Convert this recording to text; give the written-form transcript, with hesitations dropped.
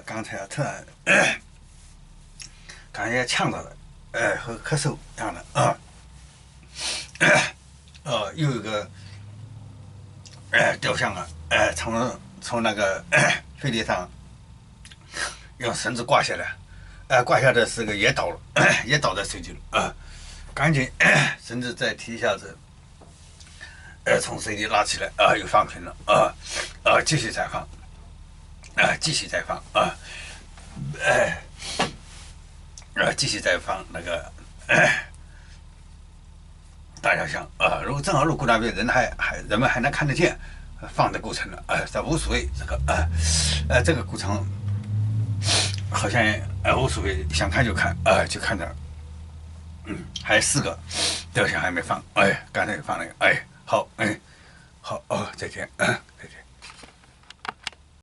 刚才突然感觉呛着了，和咳嗽一样的又有一个雕像啊，从那个飞机上用绳子挂下来，挂下的是个也倒了，也倒在水底了赶紧绳子再提一下子，从水底拉起来又放平了继续再放继续再放继续再放那个大雕像如果正好路过那边人们还能看得见放的过程了这无所谓这个过程好像无所谓，想看就看就看着还有4个雕像还没放刚才放了好好再见